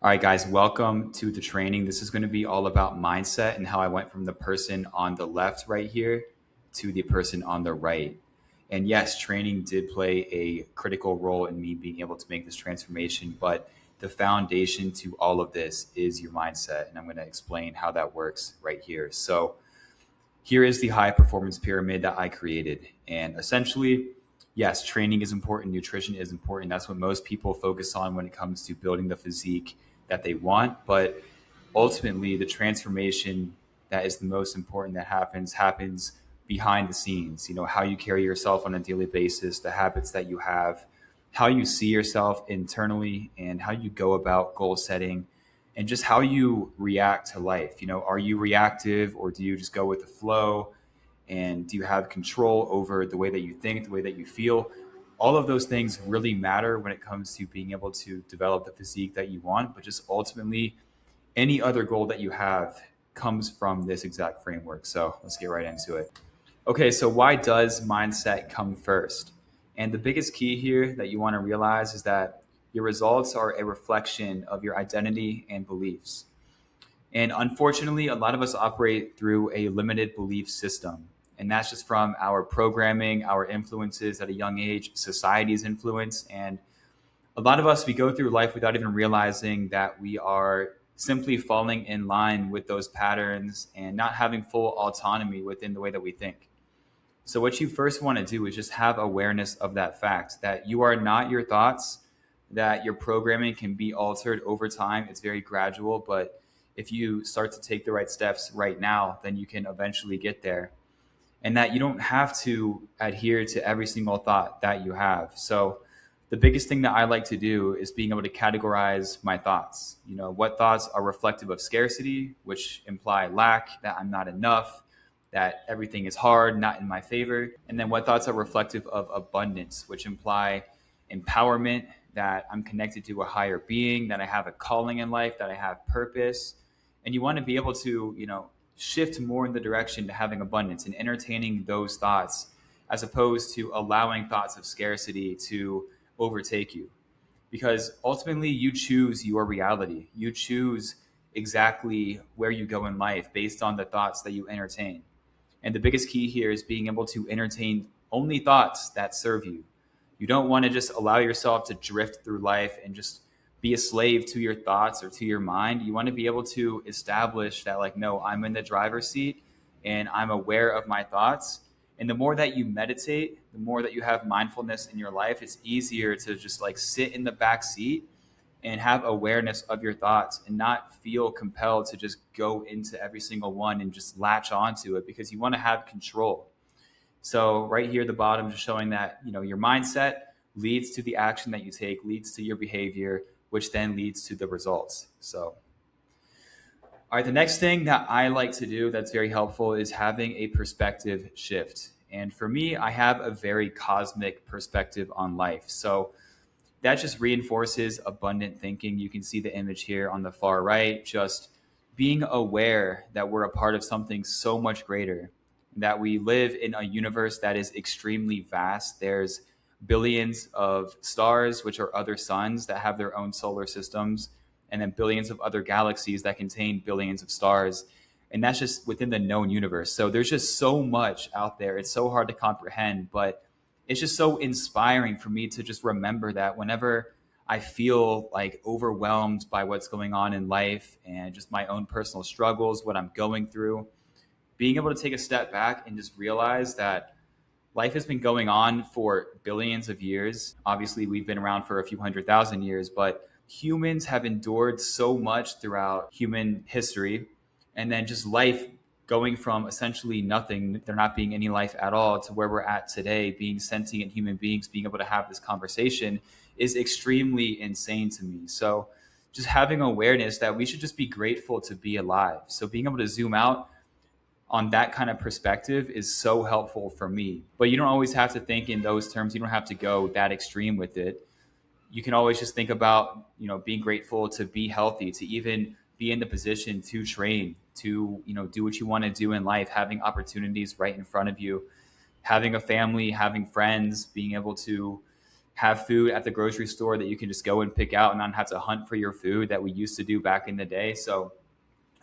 All right, guys, welcome to the training. This is going to be all about mindset and how I went from the person on the left right here to the person on the right. And yes, training did play a critical role in me being able to make this transformation, but the foundation to all of this is your mindset. And I'm going to explain how that works right here. So, here is the high performance pyramid that I created. And essentially, yes, training is important, nutrition is important. That's what most people focus on when it comes to building the physique that they want. But ultimately, the transformation that is the most important that happens behind the scenes. You know, how you carry yourself on a daily basis, the habits that you have, how you see yourself internally, and how you go about goal setting and just how you react to life. You know, are you reactive or do you just go with the flow? And do you have control over the way that you think, the way that you feel? All of those things really matter when it comes to being able to develop the physique that you want, but just ultimately, any other goal that you have comes from this exact framework. So let's get right into it. Okay, so why does mindset come first? And the biggest key here that you want to realize is that your results are a reflection of your identity and beliefs. And unfortunately, a lot of us operate through a limited belief system. And that's just from our programming, our influences at a young age, society's influence. And a lot of us, we go through life without even realizing that we are simply falling in line with those patterns and not having full autonomy within the way that we think. So, what you first want to do is just have awareness of that fact that you are not your thoughts, that your programming can be altered over time. It's very gradual, but if you start to take the right steps right now, then you can eventually get there. And that you don't have to adhere to every single thought that you have. So, the biggest thing that I like to do is being able to categorize my thoughts. You know, what thoughts are reflective of scarcity, which imply lack, that I'm not enough, that everything is hard, not in my favor. And then what thoughts are reflective of abundance, which imply empowerment, that I'm connected to a higher being, that I have a calling in life, that I have purpose. And you want to be able to, shift more in the direction to having abundance and entertaining those thoughts as opposed to allowing thoughts of scarcity to overtake you. Because ultimately, you choose your reality. You choose exactly where you go in life based on the thoughts that you entertain. And the biggest key here is being able to entertain only thoughts that serve you. You don't want to just allow yourself to drift through life and just be a slave to your thoughts or to your mind. You want to be able to establish that, like, no, I'm in the driver's seat and I'm aware of my thoughts. And the more that you meditate, the more that you have mindfulness in your life, it's easier to just like sit in the back seat and have awareness of your thoughts and not feel compelled to just go into every single one and just latch onto it because you want to have control. So right here at the bottom, just showing that, your mindset leads to the action that you take, leads to your behavior, which then leads to the results. So, all right, the next thing that I like to do that's very helpful is having a perspective shift. And for me, I have a very cosmic perspective on life. So that just reinforces abundant thinking. You can see the image here on the far right, just being aware that we're a part of something so much greater, that we live in a universe that is extremely vast. There's billions of stars, which are other suns that have their own solar systems, and then billions of other galaxies that contain billions of stars. And that's just within the known universe. So there's just so much out there. It's so hard to comprehend, but it's just so inspiring for me to just remember that whenever I feel like overwhelmed by what's going on in life and just my own personal struggles, what I'm going through, being able to take a step back and just realize that life has been going on for billions of years. Obviously, we've been around for a few 100,000 years, but humans have endured so much throughout human history. And then just life going from essentially nothing, there not being any life at all, to where we're at today, being sentient human beings, being able to have this conversation is extremely insane to me. So just having awareness that we should just be grateful to be alive. So being able to zoom out on that kind of perspective is so helpful for me. But you don't always have to think in those terms. You don't have to go that extreme with it. You can always just think about, being grateful to be healthy, to even be in the position to train, to, do what you want to do in life, having opportunities right in front of you, having a family, having friends, being able to, have food at the grocery store that you can just go and pick out and not have to hunt for your food that we used to do back in the day. So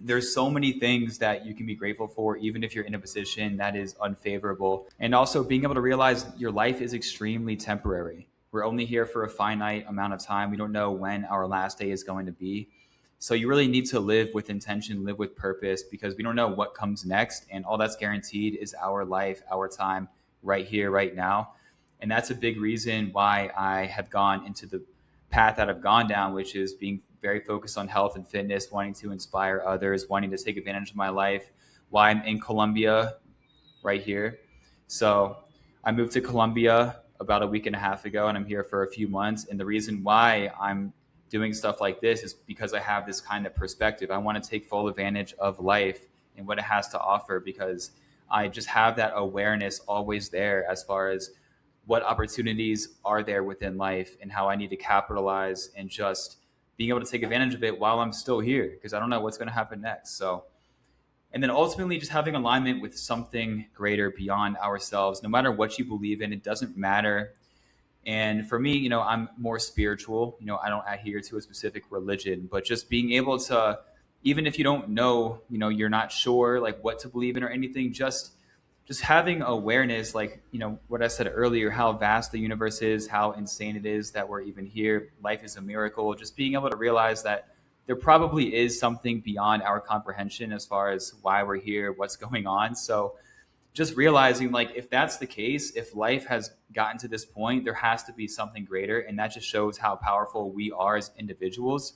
there's so many things that you can be grateful for, even if you're in a position that is unfavorable. And also being able to realize your life is extremely temporary. We're only here for a finite amount of time. We don't know when our last day is going to be. So you really need to live with intention, live with purpose, because we don't know what comes next. And all that's guaranteed is our life, our time right here, right now. And that's a big reason why I have gone into the path that I've gone down, which is being very focused on health and fitness, wanting to inspire others, wanting to take advantage of my life. Why I'm in Colombia right here. So I moved to Colombia about a week and a half ago, and I'm here for a few months. And the reason why I'm doing stuff like this is because I have this kind of perspective. I want to take full advantage of life and what it has to offer, because I just have that awareness always there as far as what opportunities are there within life and how I need to capitalize and just being able to take advantage of it while I'm still here, because I don't know what's going to happen next. So, and then ultimately just having alignment with something greater beyond ourselves, no matter what you believe in, it doesn't matter. And for me, I'm more spiritual. I don't adhere to a specific religion, but just being able to, even if you don't know, you're not sure like what to believe in or anything, just having awareness, like, what I said earlier, how vast the universe is, how insane it is that we're even here. Life is a miracle. Just being able to realize that there probably is something beyond our comprehension as far as why we're here, what's going on. So just realizing, like, if that's the case, if life has gotten to this point, there has to be something greater. And that just shows how powerful we are as individuals,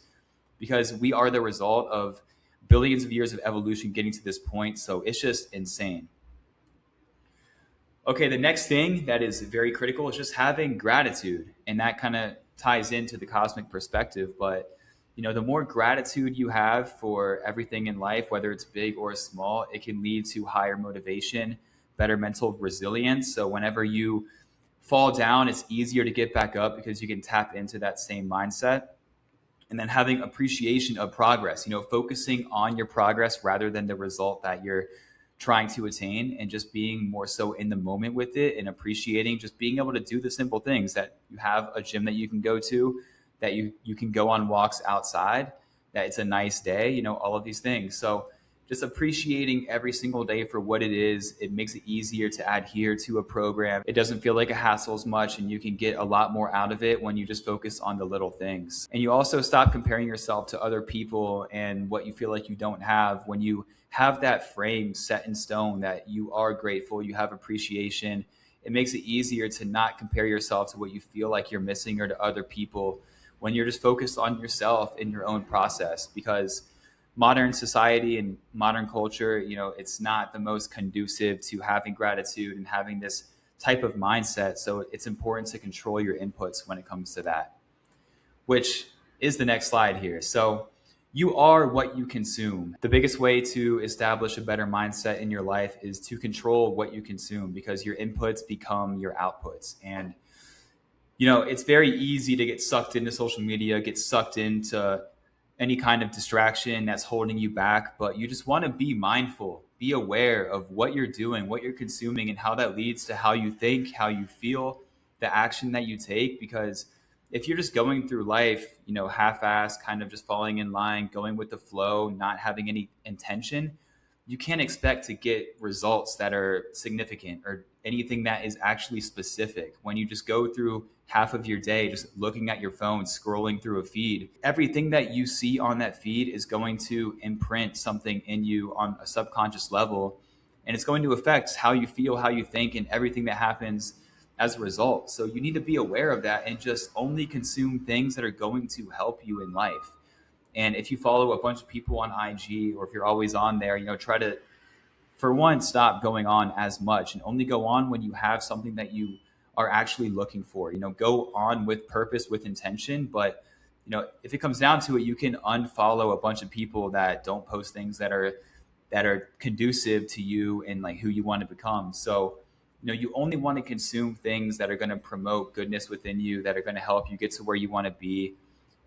because we are the result of billions of years of evolution getting to this point. So it's just insane. Okay, the next thing that is very critical is just having gratitude. And that kind of ties into the cosmic perspective. But, the more gratitude you have for everything in life, whether it's big or small, it can lead to higher motivation, better mental resilience. So whenever you fall down, it's easier to get back up because you can tap into that same mindset. And then having appreciation of progress, focusing on your progress rather than the result that you're trying to attain, and just being more so in the moment with it and appreciating just being able to do the simple things, that you have a gym that you can go to, that you can go on walks outside, that it's a nice day, all of these things. So just appreciating every single day for what it is, it makes it easier to adhere to a program. It doesn't feel like a hassle as much, and you can get a lot more out of it when you just focus on the little things. And you also stop comparing yourself to other people and what you feel like you don't have. When you have that frame set in stone that you are grateful, you have appreciation, it makes it easier to not compare yourself to what you feel like you're missing or to other people, when you're just focused on yourself in your own process. Because modern society and modern culture, it's not the most conducive to having gratitude and having this type of mindset. So it's important to control your inputs when it comes to that, which is the next slide here. So you are what you consume. The biggest way to establish a better mindset in your life is to control what you consume, because your inputs become your outputs. And it's very easy to get sucked into social media, get sucked into any kind of distraction that's holding you back. But you just want to be mindful, be aware of what you're doing, what you're consuming, and how that leads to how you think, how you feel, the action that you take. Because if you're just going through life, half-assed, kind of just falling in line, going with the flow, not having any intention, you can't expect to get results that are significant or anything that is actually specific. When you just go through half of your day just looking at your phone, scrolling through a feed, everything that you see on that feed is going to imprint something in you on a subconscious level. And it's going to affect how you feel, how you think, and everything that happens as a result. So you need to be aware of that and just only consume things that are going to help you in life. And if you follow a bunch of people on IG, or if you're always on there, try to, for one, stop going on as much and only go on when you have something that you are actually looking for. Go on with purpose, with intention. But, if it comes down to it, you can unfollow a bunch of people that don't post things that are conducive to you and like who you want to become. So, you only want to consume things that are going to promote goodness within you, that are going to help you get to where you want to be.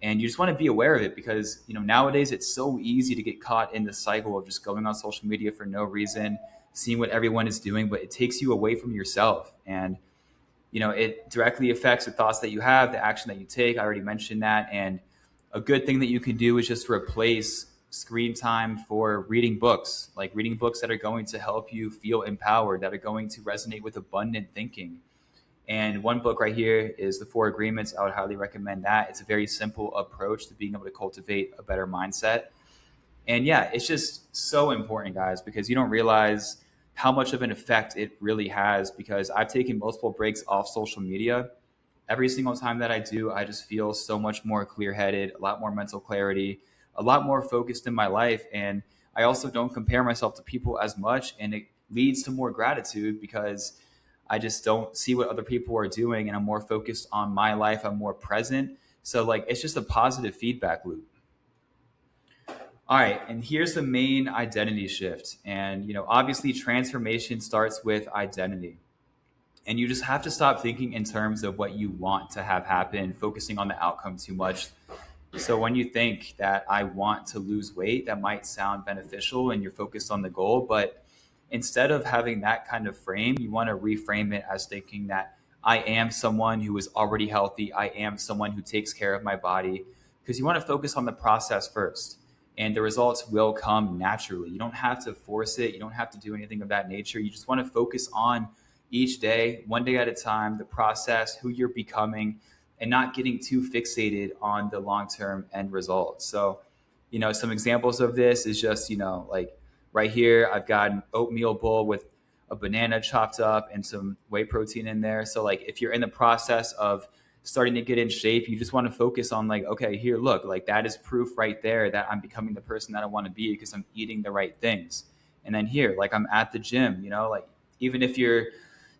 And you just want to be aware of it, because, nowadays it's so easy to get caught in the cycle of just going on social media for no reason, seeing what everyone is doing, but it takes you away from yourself. And it directly affects the thoughts that you have, the action that you take. I already mentioned that. And a good thing that you can do is just replace screen time for reading books, like reading books that are going to help you feel empowered, that are going to resonate with abundant thinking. And one book right here is The Four Agreements. I would highly recommend that. It's a very simple approach to being able to cultivate a better mindset. And yeah, it's just so important, guys, because you don't realize how much of an effect it really has. Because I've taken multiple breaks off social media. Every single time that I do, I just feel so much more clear headed, a lot more mental clarity, a lot more focused in my life. And I also don't compare myself to people as much. And it leads to more gratitude because I just don't see what other people are doing and I'm more focused on my life. I'm more present. So, like, it's just a positive feedback loop. All right, and here's the main identity shift. And, obviously, transformation starts with identity. And you just have to stop thinking in terms of what you want to have happen, focusing on the outcome too much. So when you think that I want to lose weight, that might sound beneficial and you're focused on the goal. But instead of having that kind of frame, you want to reframe it as thinking that I am someone who is already healthy. I am someone who takes care of my body, because you want to focus on the process first. And the results will come naturally. You don't have to force it. You don't have to do anything of that nature. You just want to focus on each day, one day at a time, the process, who you're becoming, and not getting too fixated on the long-term end result. So, some examples of this is just, like right here, I've got an oatmeal bowl with a banana chopped up and some whey protein in there. So like if you're in the process of starting to get in shape, you just want to focus on like, okay, here, look, like that is proof right there that I'm becoming the person that I want to be because I'm eating the right things. And then here, like I'm at the gym, like even if you're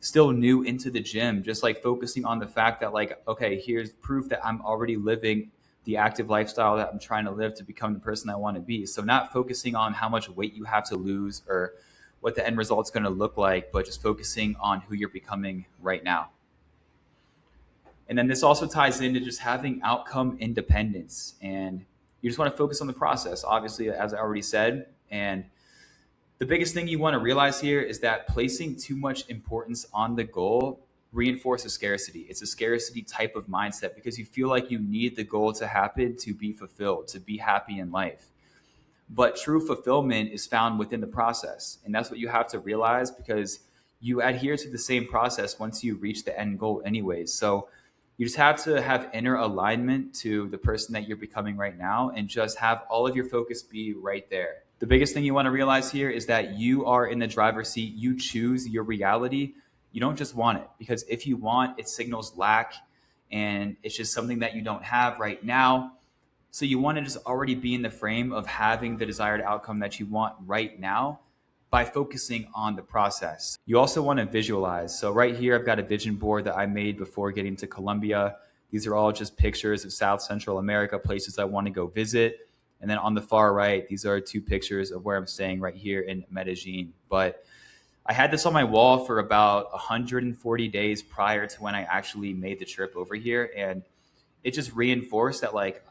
still new into the gym, just like focusing on the fact that like, okay, here's proof that I'm already living the active lifestyle that I'm trying to live to become the person I want to be. So not focusing on how much weight you have to lose or what the end result's going to look like, but just focusing on who you're becoming right now. And then this also ties into just having outcome independence. And you just want to focus on the process, obviously, as I already said. And the biggest thing you want to realize here is that placing too much importance on the goal reinforces scarcity. It's a scarcity type of mindset because you feel like you need the goal to happen to be fulfilled, to be happy in life. But true fulfillment is found within the process. And that's what you have to realize, because you adhere to the same process once you reach the end goal anyways. So you just have to have inner alignment to the person that you're becoming right now and just have all of your focus be right there. The biggest thing you want to realize here is that you are in the driver's seat. You choose your reality. You don't just want it, because if you want, it signals lack and it's just something that you don't have right now. So you want to just already be in the frame of having the desired outcome that you want right now by focusing on the process. You also want to visualize. So right here, I've got a vision board that I made before getting to Colombia. These are all just pictures of South Central America, places I want to go visit. And then on the far right, these are two pictures of where I'm staying right here in Medellin. But I had this on my wall for about 140 days prior to when I actually made the trip over here. And it just reinforced that like,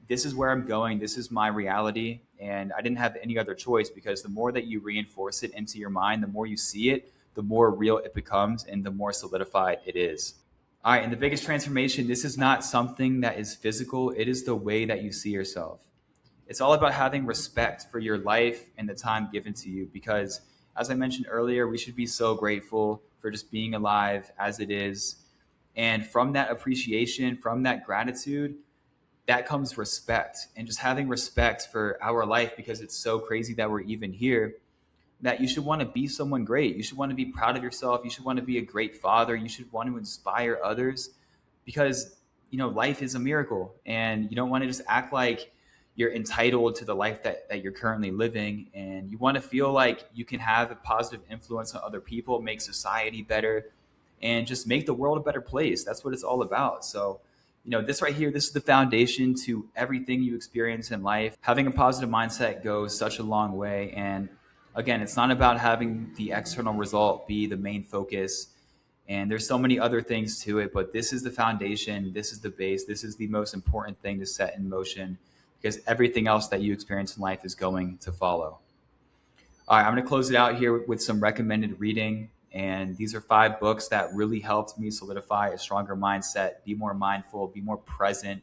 this is where I'm going. This is my reality. And I didn't have any other choice, because the more that you reinforce it into your mind, the more you see it, the more real it becomes and the more solidified it is. All right. And the biggest transformation, this is not something that is physical. It is the way that you see yourself. It's all about having respect for your life and the time given to you, because as I mentioned earlier, we should be so grateful for just being alive as it is. And from that appreciation, from that gratitude, that comes respect, and just having respect for our life, because it's so crazy that we're even here, that you should want to be someone great. You should want to be proud of yourself. You should want to be a great father. You should want to inspire others, because, life is a miracle, and you don't want to just act like you're entitled to the life that you're currently living. And you want to feel like you can have a positive influence on other people, make society better, and just make the world a better place. That's what it's all about. So, this right here, this is the foundation to everything you experience in life. Having a positive mindset goes such a long way. And again, it's not about having the external result be the main focus. And there's so many other things to it, but this is the foundation. This is the base. This is the most important thing to set in motion, because everything else that you experience in life is going to follow. All right, I'm going to close it out here with some recommended reading. And these are 5 books that really helped me solidify a stronger mindset, be more mindful, be more present,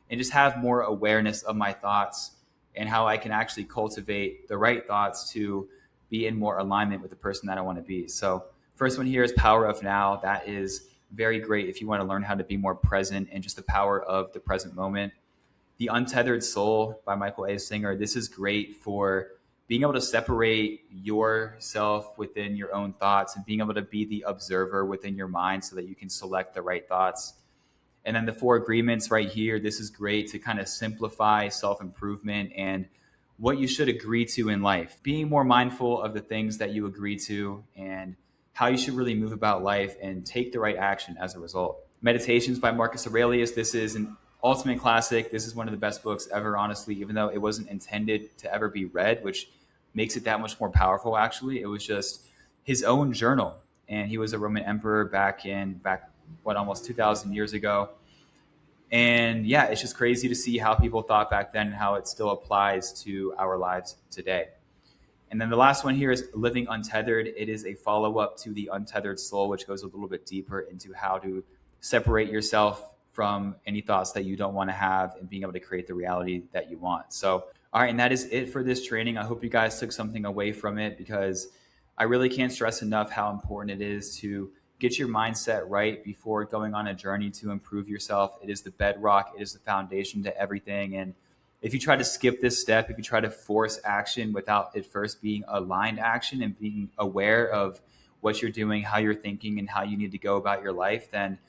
and just have more awareness of my thoughts and how I can actually cultivate the right thoughts to be in more alignment with the person that I want to be. So, first one here is Power of Now. That is very great if you want to learn how to be more present and just the power of the present moment. The Untethered Soul by Michael A. Singer. This is great for being able to separate yourself within your own thoughts and being able to be the observer within your mind so that you can select the right thoughts. And then the 4 agreements right here. This is great to kind of simplify self improvement and what you should agree to in life. Being more mindful of the things that you agree to and how you should really move about life and take the right action as a result. Meditations by Marcus Aurelius. This is an ultimate classic. This is one of the best books ever, honestly, even though it wasn't intended to ever be read, which makes it that much more powerful, actually. It was just his own journal. And he was a Roman emperor back what, almost 2,000 years ago. And yeah, it's just crazy to see how people thought back then and how it still applies to our lives today. And then the last one here is Living Untethered. It is a follow up to The Untethered Soul, which goes a little bit deeper into how to separate yourself from any thoughts that you don't want to have and being able to create the reality that you want. So, all right, and that is it for this training. I hope you guys took something away from it because I really can't stress enough how important it is to get your mindset right before going on a journey to improve yourself. It is the bedrock, it is the foundation to everything. And if you try to skip this step, if you try to force action without it first being aligned action and being aware of what you're doing, how you're thinking, and how you need to go about your life, then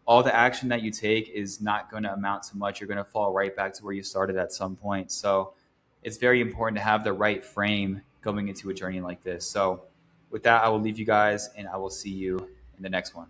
all the action that you take is not going to amount to much. You're going to fall right back to where you started at some point. So it's very important to have the right frame going into a journey like this. So with that, I will leave you guys and I will see you in the next one.